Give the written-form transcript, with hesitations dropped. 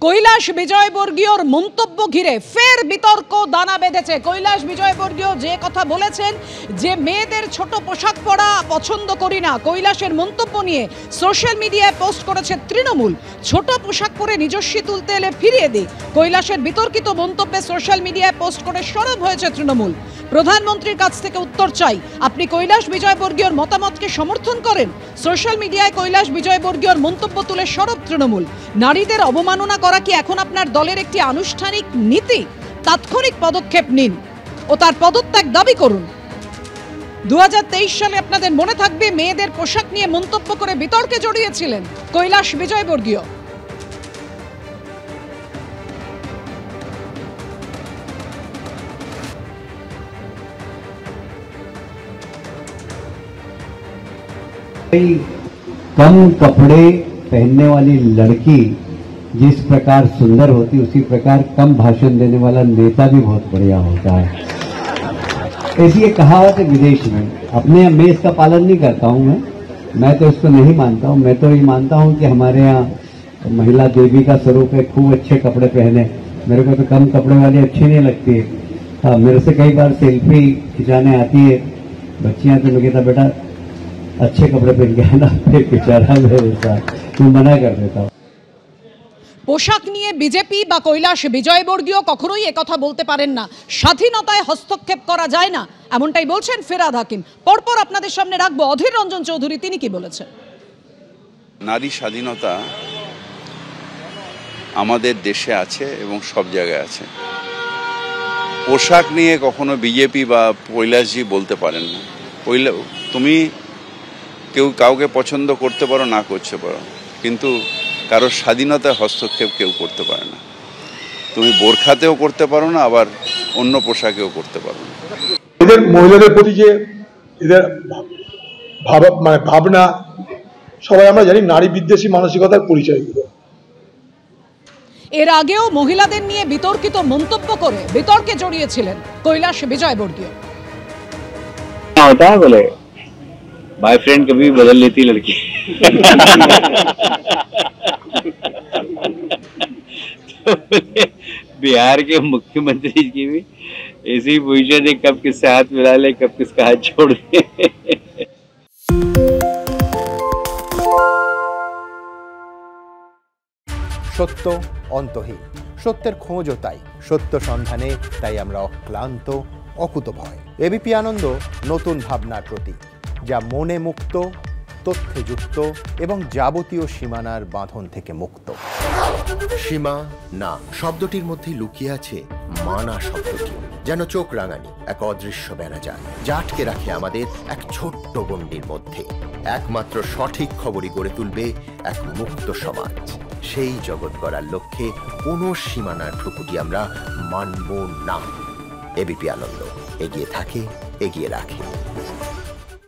কৈলাস বিজয়বর্গীয়র মন্তব্য ঘিরে ফের বিতর্ক দানা বেঁধেছে। কৈলাস বিজয়বর্গীয় যে কথা বলেছেন যে মেয়েদের ছোট পোশাক পরা পছন্দ করি না, কৈলাসের মন্তব্য নিয়ে সোশ্যাল মিডিয়ায় পোস্ট করেছে তৃণমূল। ছোট পোশাক পরে নিজস্বী তুলতে এলে ফিরিয়ে দিই, কৈলাসের বিতর্কিত মন্তব্যে সোশ্যাল মিডিয়ায় পোস্ট করে সরব হয়েছে তৃণমূল। প্রধানমন্ত্রীর কাছ থেকে উত্তর চাই, আপনি কৈলাস বিজয়বর্গীয়র মতামতকে সমর্থন করেন? সোশ্যাল মিডিয়ায় কৈলাস বিজয়বর্গীয়র মন্তব্য তুলে সরব তৃণমূল। নারীদের অবমাননা করা কি এখন আপনার দলের একটি আনুষ্ঠানিক নীতি? তাৎক্ষণিক পদক্ষেপ নিন ও তার পদত্যাগ দাবি করুন। 2023 সালে আপনাদের মনে থাকবে মেয়েদের পোশাক নিয়ে মন্তব্য করে বিতর্কে জড়িয়েছিলেন কৈলাস বিজয়বর্গীয়। कम कपड़े पहनने वाली लड़की जिस प्रकार सुंदर होती उसी प्रकार कम भाषण देने वाला नेता भी बहुत बढ़िया होता है। ऐसी ये कहावत है विदेश में। अपने मैं इसका पालन नहीं करता हूँ, मैं तो इसको नहीं मानता हूँ। मैं तो ये मानता हूँ कि हमारे यहाँ महिला देवी का स्वरूप है, खूब अच्छे कपड़े पहने। मेरे को तो कम कपड़े वाली अच्छी नहीं लगती है। हाँ, मेरे से कई बार सेल्फी खिंचाने आती है बच्चियां, तो मैं कहता बेटा अच्छे कपड़े पहन के आना, बेचारा मेरे साथ मैं मना कर देता हूँ। পোশাক নিয়ে বিজেপি বা কৈলাস বিজয়বর্গীয় কখনোই একথা বলতে পারেন না। স্বাধীনতায় হস্তক্ষেপ করা যায় না, এমনটাই বলছেন ফিরহাদ হাকিম। পরপর আপনাদের সামনে রাখবো অধীর রঞ্জন চৌধুরী, তিনি কি বলেছেন। নারী স্বাধীনতা আমাদের দেশে আছে এবং সব জায়গায় আছে। পোশাক নিয়ে কখনো বিজেপি বা কৈলাসজি বলতে পারেন না। তুমি কেউ কাউকে পছন্দ করতে পারো, না করতে পারো, কিন্তু কারোর স্বাধীনতায় হস্তক্ষেপ কেউ করতে পারে না। তুমি বোরখাতেও করতে পারো না, আবার অন্য পোশাকেও করতে পারো না। এদের মহিলাদের প্রতি যে এদের ভাবনা, সবাই আমরা জানি নারী বিদ্বেষী মানসিকতার পরিচয় দিল। এর আগেও মহিলাদের নিয়ে বিতর্কিত মন্তব্য করে বিতর্কে জড়িয়েছিলেন কৈলাস বিজয়বর্গীয়। বলে बॉयफ्रेंड कभी भी बदल लेती लड़की। तो बिहार के मुख्यमंत्री की भी ऐसी पोजीशन है, कब किससे हाथ मिला ले, कब किसका हाथ छोड़ दे। সত্য অন্তহীন, সত্যের খোঁজও তাই, সত্য সন্ধানে তাই আমরা অক্লান্ত অকুতভয়। এবিপি আনন্দ নতুন ভাবনার প্রতীক, যা মনে মুক্ত, তথ্যে যুক্ত এবং যাবতীয় সীমানার বাঁধন থেকে মুক্ত। সীমা না শব্দটির মধ্যে লুকিয়ে আছে মানা শব্দটি, যেন চোখ রাঙানি এক অদৃশ্য বেড়াজাল, যা আটকে রাখে আমাদের এক ছোট্ট গণ্ডির মধ্যে। একমাত্র সঠিক খবরই গড়ে তুলবে এক মুক্ত সমাজ। সেই জগৎ গড়ার লক্ষ্যে কোনো সীমানার ঠুকুটি আমরা মানব না। এবিপি আনন্দ এগিয়ে থাকে, এগিয়ে রাখে।